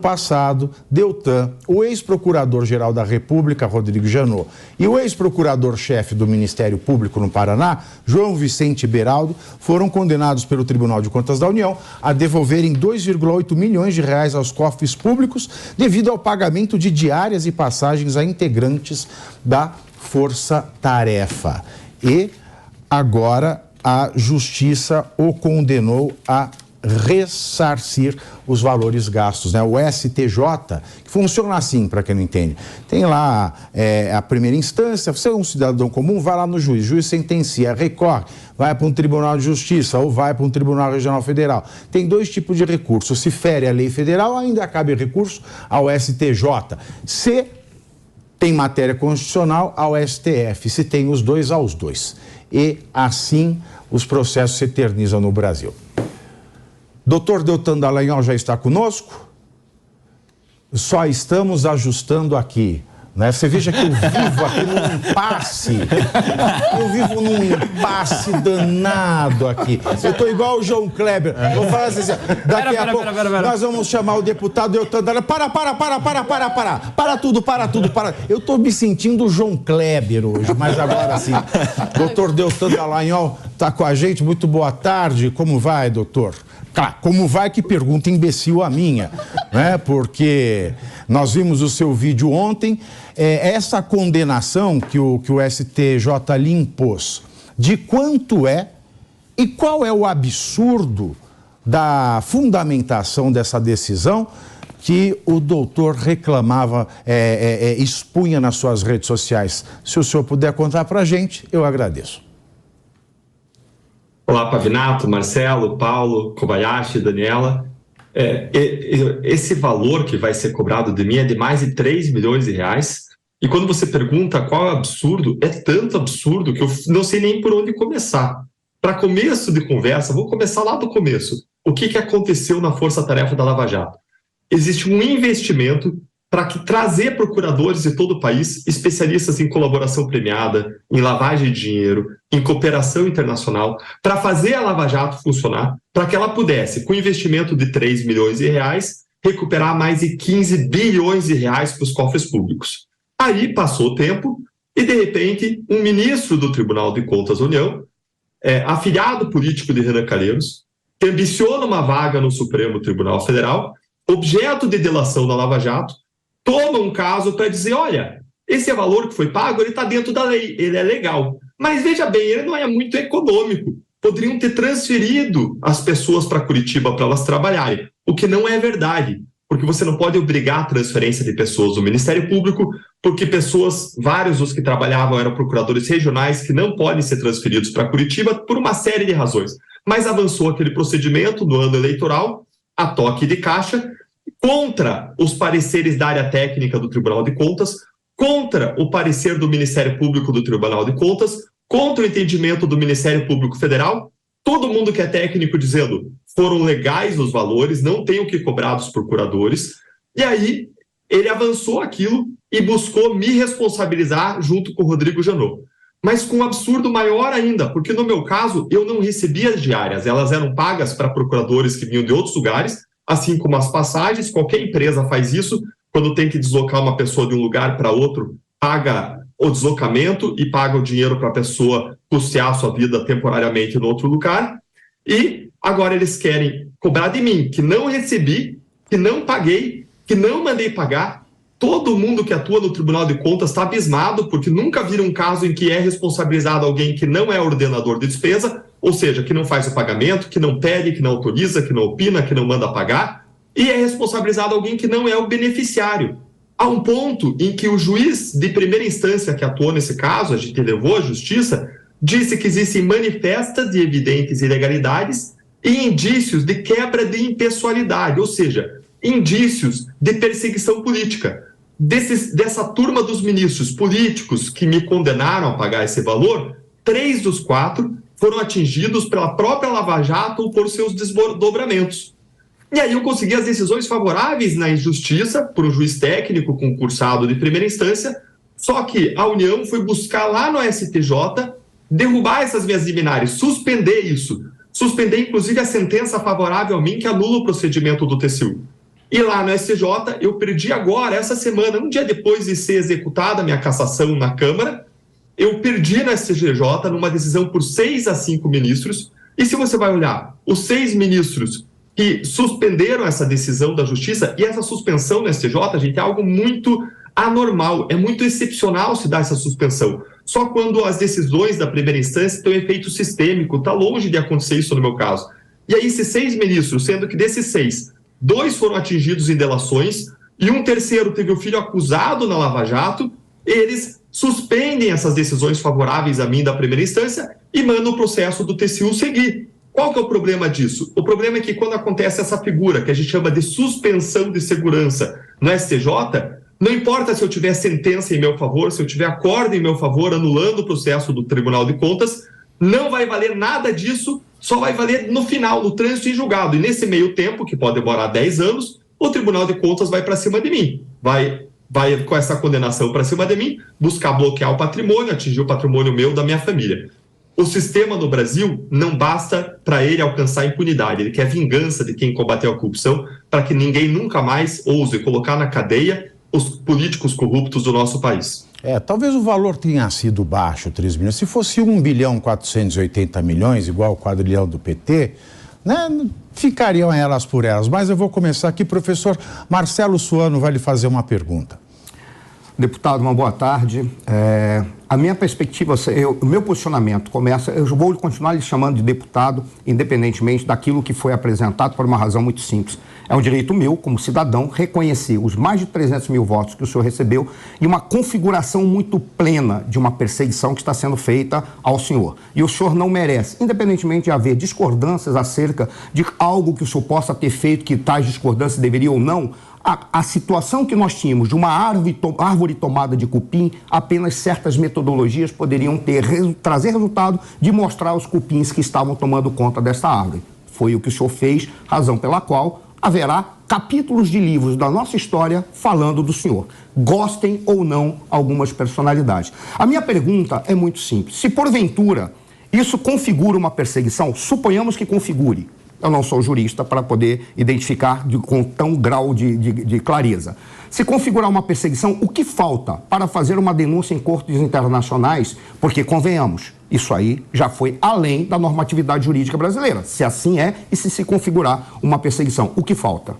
passado, Deltan, o ex-procurador-geral da República, Rodrigo Janot, e o ex-procurador-chefe do Ministério Público no Paraná, João Vicente Beraldo, foram condenados pelo Tribunal de Contas da União a devolverem 2,8 milhões de reais aos cofres públicos devido ao pagamento de diárias e passagens a integrantes da Força Tarefa. E agora a Justiça o condenou a ressarcir os valores gastos, né? O STJ, que funciona assim, para quem não entende, tem lá a primeira instância, você é um cidadão comum, vai lá no juiz, o juiz sentencia, recorre, vai para um tribunal de justiça ou vai para um tribunal regional federal. Tem dois tipos de recurso, se fere a lei federal, ainda cabe recurso ao STJ. Se tem matéria constitucional, ao STF, se tem os dois, aos dois. E assim os processos se eternizam no Brasil. Doutor Deltan Dallagnol já está conosco? Só estamos ajustando aqui, né? Você veja que eu vivo aqui num impasse. Eu vivo num impasse danado aqui. Eu estou igual o João Kleber. Vou falar assim, daqui a pouco nós vamos chamar o deputado Deltan Dallagnol. Para tudo. Eu estou me sentindo o João Kleber hoje, mas agora sim. Doutor Deltan Dallagnol está com a gente. Muito boa tarde. Como vai, doutor? Claro, como vai, que pergunta imbecil a minha, né? Porque nós vimos o seu vídeo ontem, essa condenação que o STJ lhe impôs, de quanto é e qual é o absurdo da fundamentação dessa decisão que o doutor reclamava, expunha nas suas redes sociais. Se o senhor puder contar para a gente, eu agradeço. Olá, Pavinato, Marcelo, Paulo, Kobayashi, Daniela. Esse valor que vai ser cobrado de mim é de mais de 3 milhões de reais. E quando você pergunta qual é o absurdo, é tanto absurdo que eu não sei nem por onde começar. Para começo de conversa, vou começar lá do começo. O que aconteceu na Força Tarefa da Lava Jato? Existe um investimento para trazer procuradores de todo o país, especialistas em colaboração premiada, em lavagem de dinheiro, em cooperação internacional, para fazer a Lava Jato funcionar, para que ela pudesse, com investimento de 3 milhões de reais, recuperar mais de 15 bilhões de reais para os cofres públicos. Aí passou o tempo e, de repente, um ministro do Tribunal de Contas da União, afiliado político de Renan Calheiros, que ambiciona uma vaga no Supremo Tribunal Federal, objeto de delação da Lava Jato, toma um caso para dizer, olha, esse valor que foi pago, ele está dentro da lei, ele é legal. Mas veja bem, ele não é muito econômico. Poderiam ter transferido as pessoas para Curitiba para elas trabalharem, o que não é verdade, porque você não pode obrigar a transferência de pessoas do Ministério Público, porque vários dos que trabalhavam eram procuradores regionais que não podem ser transferidos para Curitiba por uma série de razões. Mas avançou aquele procedimento no ano eleitoral, a toque de caixa, contra os pareceres da área técnica do Tribunal de Contas, contra o parecer do Ministério Público do Tribunal de Contas, contra o entendimento do Ministério Público Federal, todo mundo que é técnico dizendo foram legais os valores, não tem o que cobrar dos procuradores, e aí ele avançou aquilo e buscou me responsabilizar junto com o Rodrigo Janot. Mas com um absurdo maior ainda, porque no meu caso eu não recebia as diárias, elas eram pagas para procuradores que vinham de outros lugares, assim como as passagens, qualquer empresa faz isso, quando tem que deslocar uma pessoa de um lugar para outro, paga o deslocamento e paga o dinheiro para a pessoa custear a sua vida temporariamente no outro lugar. E agora eles querem cobrar de mim, que não recebi, que não paguei, que não mandei pagar. Todo mundo que atua no Tribunal de Contas está abismado, porque nunca viram um caso em que é responsabilizado alguém que não é ordenador de despesa, ou seja, que não faz o pagamento, que não pede, que não autoriza, que não opina, que não manda pagar, e é responsabilizado alguém que não é o beneficiário. Há um ponto em que o juiz de primeira instância que atuou nesse caso, a gente levou à justiça, disse que existem manifestas de evidentes ilegalidades e indícios de quebra de impessoalidade, ou seja, indícios de perseguição política. Dessa turma dos ministros políticos que me condenaram a pagar esse valor, 3 dos 4 foram atingidos pela própria Lava Jato ou por seus desdobramentos. E aí eu consegui as decisões favoráveis na justiça por um juiz técnico concursado de primeira instância, só que a União foi buscar lá no STJ derrubar essas minhas liminares, suspender isso, suspender inclusive a sentença favorável a mim que anula o procedimento do TCU. E lá no STJ, eu perdi agora, essa semana, um dia depois de ser executada a minha cassação na Câmara, eu perdi no STJ numa decisão por 6-5 ministros. E se você vai olhar, os 6 ministros que suspenderam essa decisão da Justiça, e essa suspensão no STJ, gente, é algo muito anormal, é muito excepcional se dar essa suspensão. Só quando as decisões da primeira instância têm um efeito sistêmico, está longe de acontecer isso no meu caso. E aí esses 6 ministros, sendo que desses 6, 2 foram atingidos em delações e um terceiro teve o filho acusado na Lava Jato, eles suspendem essas decisões favoráveis a mim da primeira instância e mandam o processo do TCU seguir. Qual que é o problema disso? O problema é que quando acontece essa figura que a gente chama de suspensão de segurança no STJ, não importa se eu tiver sentença em meu favor, se eu tiver acordo em meu favor anulando o processo do Tribunal de Contas, não vai valer nada disso, só vai valer no final, no trânsito em julgado. E nesse meio tempo, que pode demorar 10 anos, o Tribunal de Contas vai para cima de mim. Vai com essa condenação para cima de mim, buscar bloquear o patrimônio, atingir o patrimônio meu, da minha família. O sistema no Brasil não basta para ele alcançar impunidade, ele quer vingança de quem combateu a corrupção, para que ninguém nunca mais ouse colocar na cadeia os políticos corruptos do nosso país. Talvez o valor tenha sido baixo, 3 milhões. Se fosse 1.480 bilhões, igual o quadrilhão do PT, né, ficariam elas por elas. Mas eu vou começar aqui, professor Marcelo Suano vai lhe fazer uma pergunta. Deputado, uma boa tarde. A minha perspectiva, o meu posicionamento começa, eu vou continuar lhe chamando de deputado, independentemente daquilo que foi apresentado, por uma razão muito simples. É um direito meu, como cidadão, reconhecer os mais de 300 mil votos que o senhor recebeu e uma configuração muito plena de uma perseguição que está sendo feita ao senhor. E o senhor não merece, independentemente de haver discordâncias acerca de algo que o senhor possa ter feito, que tais discordâncias deveriam ou não, a situação que nós tínhamos de uma árvore tomada de cupim, apenas certas metodologias poderiam trazer resultado de mostrar os cupins que estavam tomando conta dessa árvore. Foi o que o senhor fez, razão pela qual haverá capítulos de livros da nossa história falando do senhor. Gostem ou não algumas personalidades. A minha pergunta é muito simples. Se porventura isso configura uma perseguição, suponhamos que configure. Eu não sou jurista para poder identificar com tão grau de clareza. Se configurar uma perseguição, o que falta para fazer uma denúncia em cortes internacionais? Porque, convenhamos, isso aí já foi além da normatividade jurídica brasileira. Se assim é, e se configurar uma perseguição, o que falta?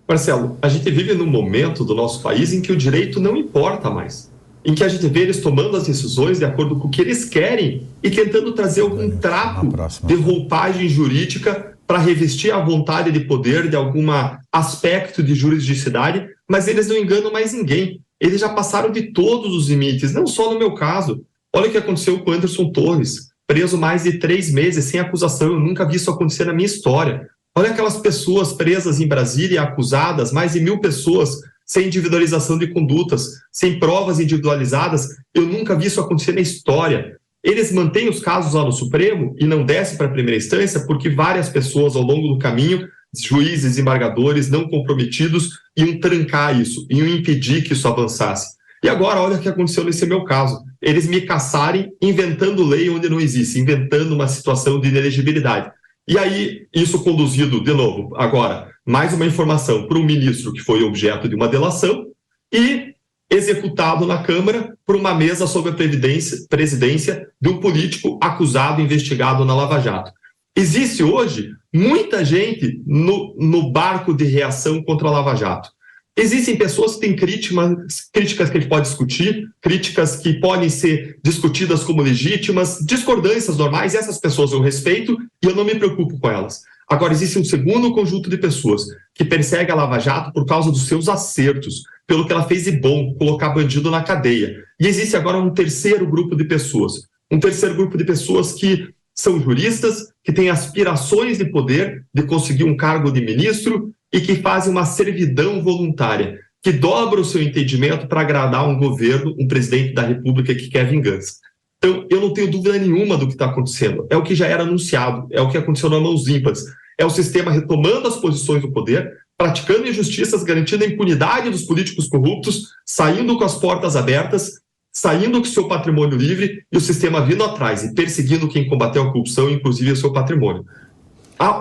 Marcelo, a gente vive num momento do nosso país em que o direito não importa mais. Em que a gente vê eles tomando as decisões de acordo com o que eles querem e tentando trazer algum trapo de roupagem jurídica para revestir a vontade de poder de algum aspecto de juridicidade, mas eles não enganam mais ninguém. Eles já passaram de todos os limites, não só no meu caso. Olha o que aconteceu com o Anderson Torres, preso mais de 3 meses sem acusação. Eu nunca vi isso acontecer na minha história. Olha aquelas pessoas presas em Brasília, acusadas, mais de 1.000 pessoas, sem individualização de condutas, sem provas individualizadas. Eu nunca vi isso acontecer na história. Eles mantêm os casos lá no Supremo e não descem para a primeira instância porque várias pessoas ao longo do caminho, juízes, embargadores não comprometidos, iam trancar isso, iam impedir que isso avançasse. E agora, olha o que aconteceu nesse meu caso. Eles me caçarem inventando lei onde não existe, inventando uma situação de inelegibilidade. E aí, isso conduzido, de novo, agora, mais uma informação para um ministro que foi objeto de uma delação e executado na Câmara por uma mesa sob a presidência de um político acusado e investigado na Lava Jato. Existe hoje muita gente no barco de reação contra a Lava Jato. Existem pessoas que têm críticas que a gente pode discutir, críticas que podem ser discutidas como legítimas, discordâncias normais, e essas pessoas eu respeito e eu não me preocupo com elas. Agora, existe um segundo conjunto de pessoas que persegue a Lava Jato por causa dos seus acertos, pelo que ela fez de bom, colocar bandido na cadeia. E existe agora um terceiro grupo de pessoas. Um terceiro grupo de pessoas que são juristas, que têm aspirações de poder, de conseguir um cargo de ministro e que fazem uma servidão voluntária, que dobra o seu entendimento para agradar um governo, um presidente da República que quer vingança. Então, eu não tenho dúvida nenhuma do que está acontecendo. É o que já era anunciado, é o que aconteceu na Mãos Limpas. É o sistema retomando as posições do poder, praticando injustiças, garantindo a impunidade dos políticos corruptos, saindo com as portas abertas, saindo com o seu patrimônio livre e o sistema vindo atrás e perseguindo quem combateu a corrupção, inclusive o seu patrimônio.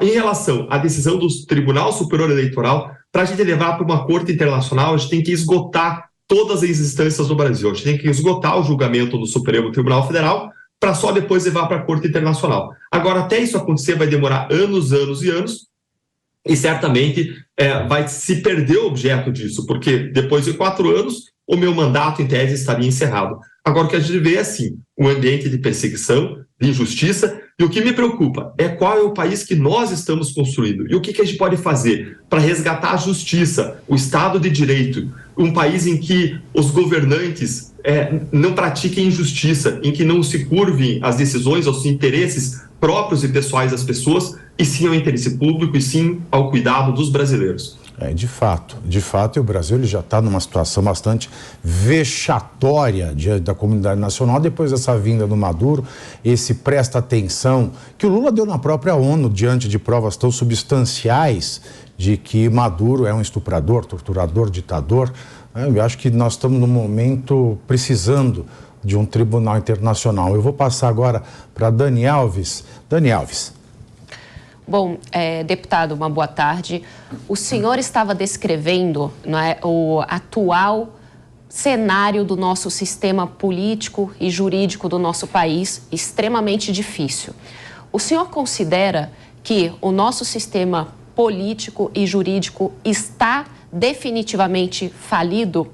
Em relação à decisão do Tribunal Superior Eleitoral, para a gente levar para uma corte internacional, a gente tem que esgotar todas as instâncias do Brasil. A gente tem que esgotar o julgamento do Supremo Tribunal Federal para só depois levar para a corte internacional. Agora, até isso acontecer, vai demorar anos, anos e anos, e certamente vai se perder o objeto disso, porque depois de 4 anos, o meu mandato, em tese, estaria encerrado. Agora, o que a gente vê é, assim, um ambiente de perseguição, de injustiça, e o que me preocupa é qual é o país que nós estamos construindo e o que a gente pode fazer para resgatar a justiça, o Estado de Direito, um país em que os governantes não pratiquem injustiça, em que não se curvem as decisões aos interesses próprios e pessoais das pessoas, e sim ao interesse público, e sim ao cuidado dos brasileiros. De fato, e o Brasil ele já está numa situação bastante vexatória diante da comunidade nacional depois dessa vinda do Maduro, esse presta atenção que o Lula deu na própria ONU diante de provas tão substanciais de que Maduro é um estuprador, torturador, ditador. Eu acho que nós estamos num momento precisando de um tribunal internacional. Eu vou passar agora para Dani Alves. Dani Alves. Bom, deputado, uma boa tarde. O senhor estava descrevendo, não é, o atual cenário do nosso sistema político e jurídico do nosso país, extremamente difícil. O senhor considera que o nosso sistema político e jurídico está definitivamente falido?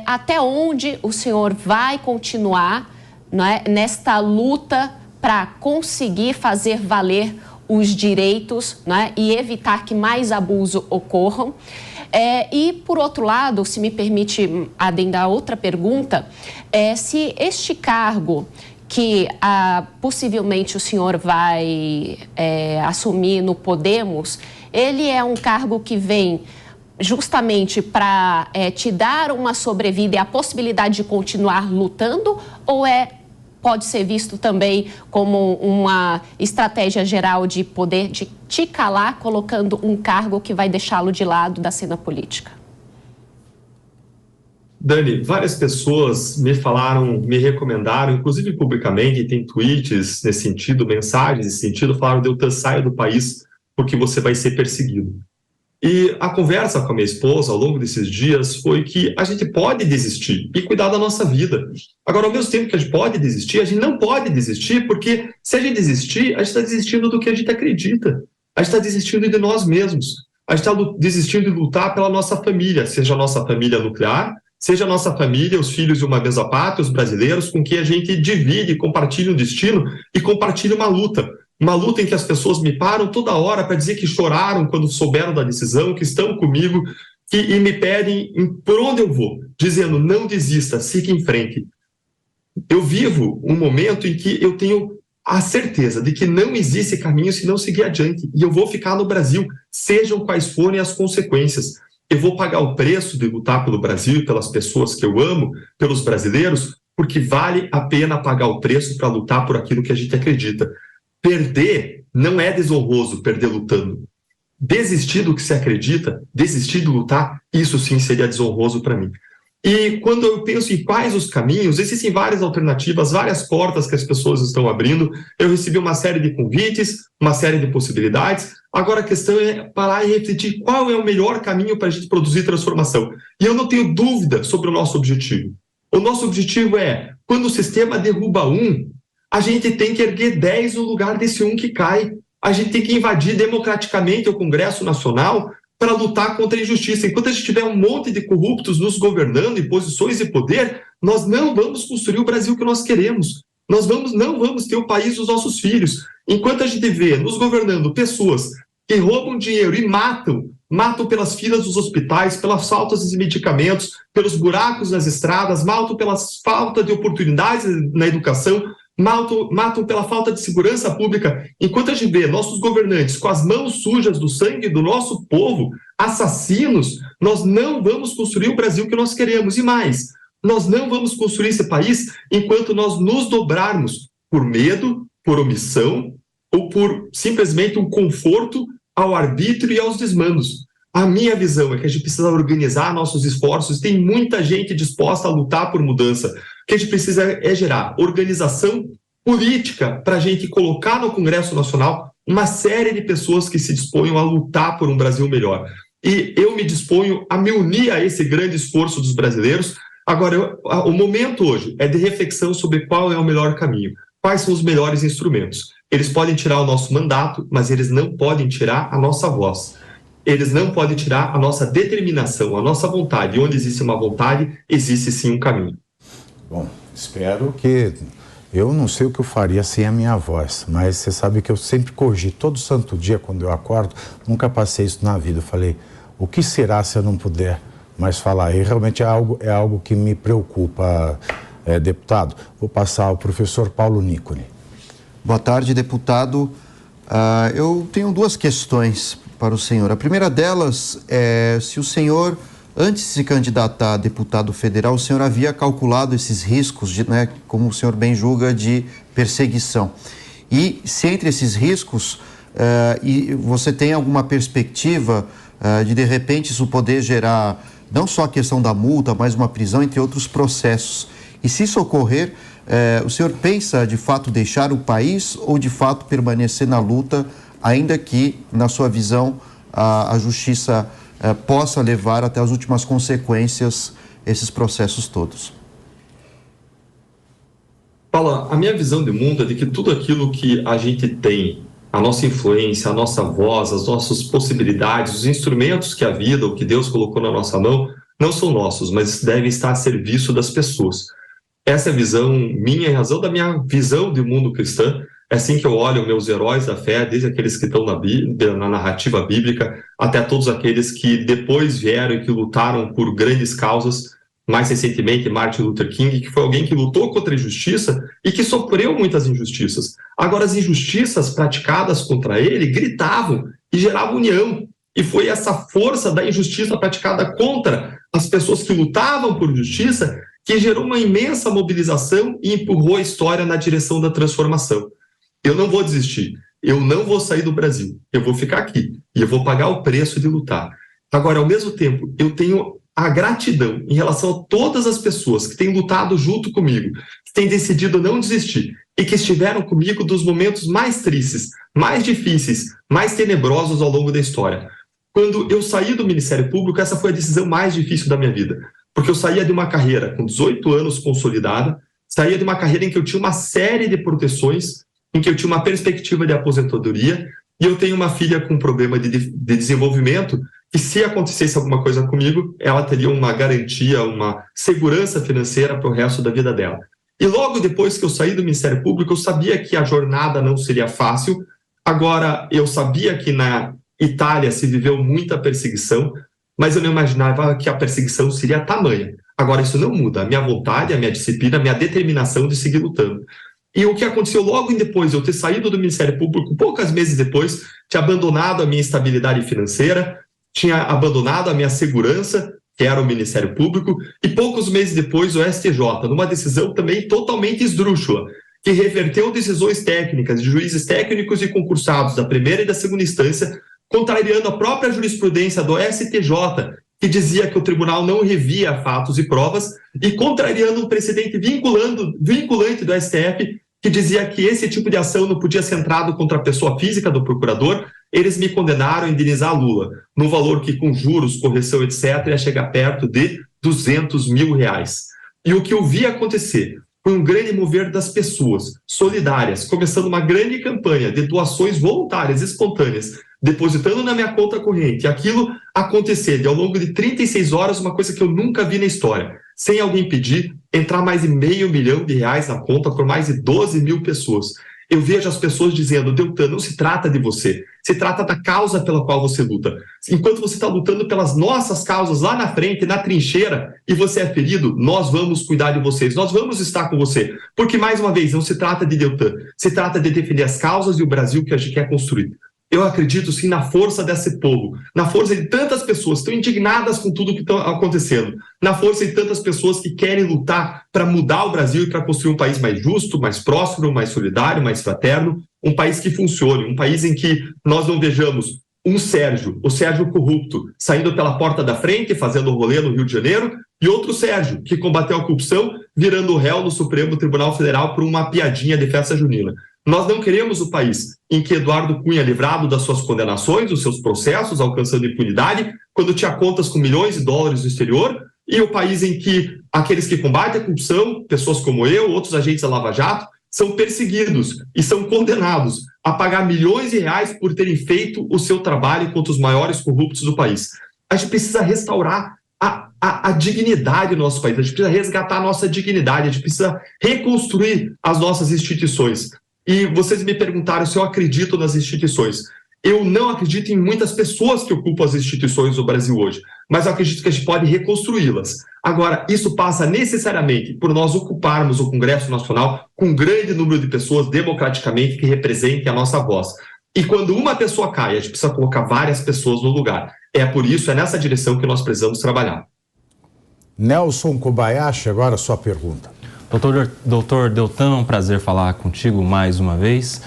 Até onde o senhor vai continuar, não é, nesta luta para conseguir fazer valer os direitos, né, e evitar que mais abusos ocorram? E, por outro lado, se me permite adendar outra pergunta, se este cargo que possivelmente o senhor vai assumir no Podemos, ele é um cargo que vem justamente para te dar uma sobrevida e a possibilidade de continuar lutando, ou pode ser visto também como uma estratégia geral de poder de te calar, colocando um cargo que vai deixá-lo de lado da cena política? Dani, várias pessoas me falaram, me recomendaram, inclusive publicamente, tem tweets nesse sentido, mensagens nesse sentido, falaram: Deltan, saia do país porque você vai ser perseguido. E a conversa com a minha esposa ao longo desses dias foi que a gente pode desistir e cuidar da nossa vida. Agora, ao mesmo tempo que a gente pode desistir, a gente não pode desistir, porque se a gente desistir, a gente está desistindo do que a gente acredita. A gente está desistindo de nós mesmos. A gente está desistindo de lutar pela nossa família, seja a nossa família nuclear, seja a nossa família, os filhos de uma mesma pátria, os brasileiros, com quem a gente divide, compartilha um destino e compartilha uma luta. Uma luta em que as pessoas me param toda hora para dizer que choraram quando souberam da decisão, que estão comigo, e me pedem por onde eu vou, dizendo: não desista, siga em frente. Eu vivo um momento em que eu tenho a certeza de que não existe caminho se não seguir adiante, e eu vou ficar no Brasil, sejam quais forem as consequências. Eu vou pagar o preço de lutar pelo Brasil, pelas pessoas que eu amo, pelos brasileiros, porque vale a pena pagar o preço para lutar por aquilo que a gente acredita. Perder não é desonroso, perder lutando. Desistir do que se acredita, desistir de lutar, isso sim seria desonroso para mim. E quando eu penso em quais os caminhos, existem várias alternativas, várias portas que as pessoas estão abrindo. Eu recebi uma série de convites, uma série de possibilidades. Agora a questão é parar e refletir qual é o melhor caminho para a gente produzir transformação. E eu não tenho dúvida sobre o nosso objetivo. O nosso objetivo é, quando o sistema derruba um, a gente tem que erguer 10 no lugar desse um que cai. A gente tem que invadir democraticamente o Congresso Nacional para lutar contra a injustiça. Enquanto a gente tiver um monte de corruptos nos governando em posições de poder, nós não vamos construir o Brasil que nós queremos. Nós não vamos ter o país dos nossos filhos. Enquanto a gente vê nos governando pessoas que roubam dinheiro e matam pelas filas dos hospitais, pelas faltas de medicamentos, pelos buracos nas estradas, matam pela falta de oportunidades na educação, matam pela falta de segurança pública. Enquanto a gente vê nossos governantes com as mãos sujas do sangue do nosso povo, assassinos, nós não vamos construir o Brasil que nós queremos. E mais, nós não vamos construir esse país enquanto nós nos dobrarmos por medo, por omissão ou por simplesmente um conforto ao arbítrio e aos desmandos. A minha visão é que a gente precisa organizar nossos esforços. Tem muita gente disposta a lutar por mudança. O que a gente precisa é gerar organização política para a gente colocar no Congresso Nacional uma série de pessoas que se disponham a lutar por um Brasil melhor. E eu me disponho a me unir a esse grande esforço dos brasileiros. Agora, o momento hoje é de reflexão sobre qual é o melhor caminho, quais são os melhores instrumentos. Eles podem tirar o nosso mandato, mas eles não podem tirar a nossa voz. Eles não podem tirar a nossa determinação, a nossa vontade. E onde existe uma vontade, existe sim um caminho. Bom, espero que... Eu não sei o que eu faria sem a minha voz, mas você sabe que eu sempre cogito, todo santo dia quando eu acordo, nunca passei isso na vida. Eu falei, o que será se eu não puder mais falar? E realmente é algo que me preocupa, deputado. Vou passar ao professor Paulo Nicoli. Boa tarde, deputado. Eu tenho duas questões para o senhor. A primeira delas é se o senhor, antes de se candidatar a deputado federal, o senhor havia calculado esses riscos, como o senhor bem julga, de perseguição. E se entre esses riscos, você tem alguma perspectiva de repente, isso poder gerar não só a questão da multa, mas uma prisão, entre outros processos. E se isso ocorrer, o senhor pensa, de fato, deixar o país ou, de fato, permanecer na luta, ainda que, na sua visão, a justiça possa levar até as últimas consequências esses processos todos? Paulo, a minha visão de mundo é de que tudo aquilo que a gente tem, a nossa influência, a nossa voz, as nossas possibilidades, os instrumentos que a vida, o que Deus colocou na nossa mão, não são nossos, mas devem estar a serviço das pessoas. Essa é a visão minha, em razão da minha visão de mundo cristã. É assim que eu olho meus heróis da fé, desde aqueles que estão na narrativa bíblica, até todos aqueles que depois vieram e que lutaram por grandes causas. Mais recentemente, Martin Luther King, que foi alguém que lutou contra a injustiça e que sofreu muitas injustiças. Agora, as injustiças praticadas contra ele gritavam e geravam união. E foi essa força da injustiça praticada contra as pessoas que lutavam por justiça que gerou uma imensa mobilização e empurrou a história na direção da transformação. Eu não vou desistir, eu não vou sair do Brasil, eu vou ficar aqui e eu vou pagar o preço de lutar. Agora, ao mesmo tempo, eu tenho a gratidão em relação a todas as pessoas que têm lutado junto comigo, que têm decidido não desistir e que estiveram comigo dos momentos mais tristes, mais difíceis, mais tenebrosos ao longo da história. Quando eu saí do Ministério Público, essa foi a decisão mais difícil da minha vida, porque eu saía de uma carreira com 18 anos consolidada, saía de uma carreira em que eu tinha uma série de proteções, em que eu tinha uma perspectiva de aposentadoria, e eu tenho uma filha com problema de desenvolvimento, que se acontecesse alguma coisa comigo, ela teria uma garantia, uma segurança financeira para o resto da vida dela. E logo depois que eu saí do Ministério Público, eu sabia que a jornada não seria fácil. Agora, eu sabia que na Itália se viveu muita perseguição, mas eu não imaginava que a perseguição seria tamanha. Agora, isso não muda. A minha vontade, a minha disciplina, a minha determinação de seguir lutando. E o que aconteceu logo depois de eu ter saído do Ministério Público, poucos meses depois, tinha abandonado a minha estabilidade financeira, tinha abandonado a minha segurança, que era o Ministério Público, e poucos meses depois o STJ, numa decisão também totalmente esdrúxula, que reverteu decisões técnicas de juízes técnicos e concursados da primeira e da segunda instância, contrariando a própria jurisprudência do STJ, que dizia que o tribunal não revia fatos e provas, e contrariando um precedente vinculante do STF, que dizia que esse tipo de ação não podia ser entrado contra a pessoa física do procurador. Eles me condenaram a indenizar Lula, no valor que, com juros, correção, etc., ia chegar perto de R$200 mil. E o que eu vi acontecer foi um grande mover das pessoas solidárias, começando uma grande campanha de doações voluntárias, espontâneas, depositando na minha conta corrente, e aquilo acontecer de, ao longo de 36 horas, uma coisa que eu nunca vi na história, sem alguém pedir, entrar mais de R$500 mil na conta por mais de 12 mil pessoas. Eu vejo as pessoas dizendo: Deltan, não se trata de você, se trata da causa pela qual você luta. Enquanto você está lutando pelas nossas causas lá na frente, na trincheira, e você é ferido, nós vamos cuidar de vocês, nós vamos estar com você. Porque, mais uma vez, não se trata de Deltan, se trata de defender as causas e o Brasil que a gente quer construir. Eu acredito sim na força desse povo, na força de tantas pessoas que estão indignadas com tudo que está acontecendo, na força de tantas pessoas que querem lutar para mudar o Brasil e para construir um país mais justo, mais próspero, mais solidário, mais fraterno, um país que funcione, um país em que nós não vejamos um Sérgio, o Sérgio corrupto, saindo pela porta da frente, fazendo rolê no Rio de Janeiro, e outro Sérgio, que combateu a corrupção, virando réu no Supremo Tribunal Federal por uma piadinha de festa junina. Nós não queremos o país em que Eduardo Cunha, livrado das suas condenações, dos seus processos, alcançando impunidade, quando tinha contas com milhões de dólares no exterior, e o país em que aqueles que combatem a corrupção, pessoas como eu, outros agentes da Lava Jato, são perseguidos e são condenados a pagar milhões de reais por terem feito o seu trabalho contra os maiores corruptos do país. A gente precisa restaurar a dignidade do nosso país, a gente precisa resgatar a nossa dignidade, a gente precisa reconstruir as nossas instituições. E vocês me perguntaram se eu acredito nas instituições. Eu não acredito em muitas pessoas que ocupam as instituições do Brasil hoje, mas eu acredito que a gente pode reconstruí-las. Agora, isso passa necessariamente por nós ocuparmos o Congresso Nacional com um grande número de pessoas democraticamente que representem a nossa voz. E quando uma pessoa cai, a gente precisa colocar várias pessoas no lugar. É por isso, é nessa direção que nós precisamos trabalhar. Nelson Kobayashi, agora a sua pergunta. Doutor Deltan, é um prazer falar contigo mais uma vez.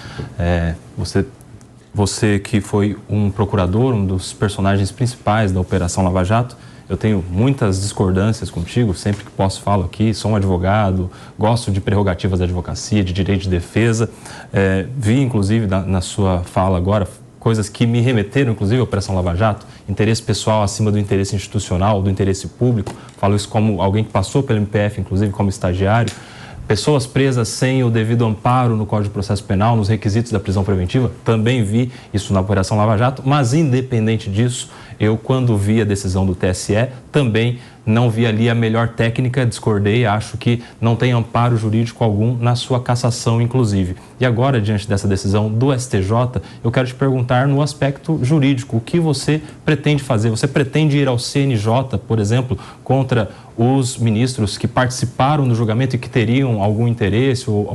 Você que foi um procurador, um dos personagens principais da Operação Lava Jato, eu tenho muitas discordâncias contigo, sempre que posso falo aqui, sou um advogado, gosto de prerrogativas da advocacia, de direito de defesa. Vi, inclusive, na sua fala agora, coisas que me remeteram, inclusive, à Operação Lava Jato, interesse pessoal acima do interesse institucional, do interesse público. Falo isso como alguém que passou pelo MPF, inclusive como estagiário. Pessoas presas sem o devido amparo no Código de Processo Penal, nos requisitos da prisão preventiva, também vi isso na Operação Lava Jato, mas independente disso, eu, quando vi a decisão do TSE, também não vi ali a melhor técnica, discordei, acho que não tem amparo jurídico algum na sua cassação, inclusive. E agora, diante dessa decisão do STJ, eu quero te perguntar no aspecto jurídico, o que você pretende fazer? Você pretende ir ao CNJ, por exemplo, contra os ministros que participaram do julgamento e que teriam algum interesse ou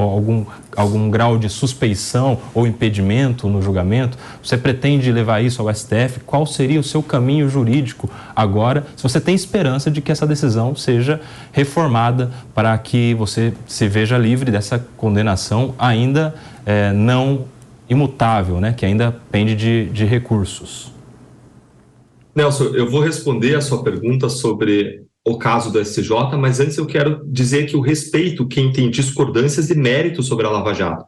algum grau de suspeição ou impedimento no julgamento? Você pretende levar isso ao STF? Qual seria o seu caminho jurídico agora, se você tem esperança de que essa decisão seja reformada para que você se veja livre dessa condenação ainda não imutável, né, que ainda pende de recursos? Nelson, eu vou responder a sua pergunta sobre o caso do STJ, mas antes eu quero dizer que eu respeito quem tem discordâncias de mérito sobre a Lava Jato,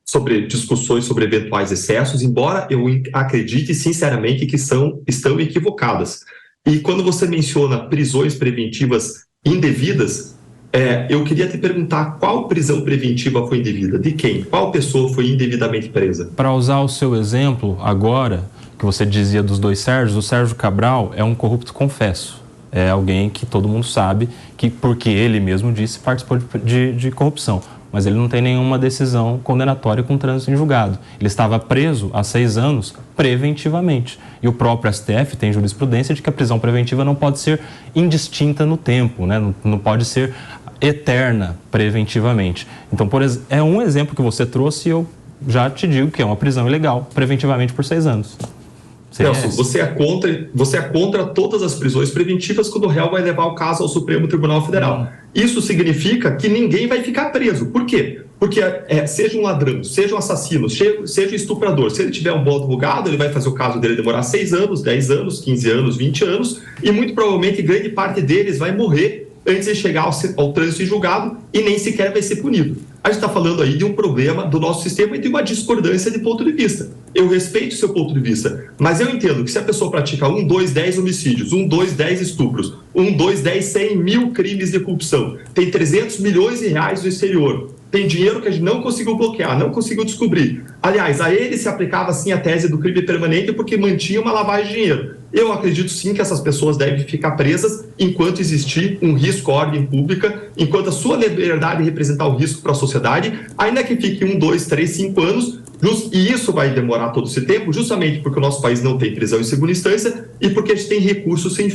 sobre discussões sobre eventuais excessos, embora eu acredite sinceramente que estão equivocadas. E quando você menciona prisões preventivas indevidas, eu queria te perguntar qual prisão preventiva foi indevida, de quem? Qual pessoa foi indevidamente presa? Para usar o seu exemplo agora, que você dizia dos dois Sérgios, o Sérgio Cabral é um corrupto confesso. É alguém que todo mundo sabe que, porque ele mesmo disse, participou de corrupção. Mas ele não tem nenhuma decisão condenatória com trânsito em julgado. Ele estava preso há 6 anos preventivamente. E o próprio STF tem jurisprudência de que a prisão preventiva não pode ser indistinta no tempo, né? Não pode ser eterna preventivamente. Então, é um exemplo que você trouxe e eu já te digo que é uma prisão ilegal preventivamente por 6 anos. Nelson, você é contra todas as prisões preventivas quando o réu vai levar o caso ao Supremo Tribunal Federal. Isso significa que ninguém vai ficar preso. Por quê? Porque seja um ladrão, seja um assassino, seja um estuprador, se ele tiver um bom advogado, ele vai fazer o caso dele demorar 6 anos, 10 anos, 15 anos, 20 anos, e muito provavelmente grande parte deles vai morrer antes de chegar ao trânsito em julgado e nem sequer vai ser punido. A gente está falando aí de um problema do nosso sistema e de uma discordância de ponto de vista. Eu respeito o seu ponto de vista, mas eu entendo que se a pessoa pratica 1, 2, 10 homicídios, 1, 2, 10 estupros, 1, 2, 10, 100 mil crimes de corrupção, tem 300 milhões de reais no exterior, tem dinheiro que a gente não conseguiu bloquear, não conseguiu descobrir. Aliás, a ele se aplicava sim a tese do crime permanente porque mantinha uma lavagem de dinheiro. Eu acredito sim que essas pessoas devem ficar presas enquanto existir um risco à ordem pública, enquanto a sua liberdade representar o risco para a sociedade, ainda que fique 1, 2, 3, 5 anos, e isso vai demorar todo esse tempo, justamente porque o nosso país não tem prisão em segunda instância e porque a gente tem recursos sem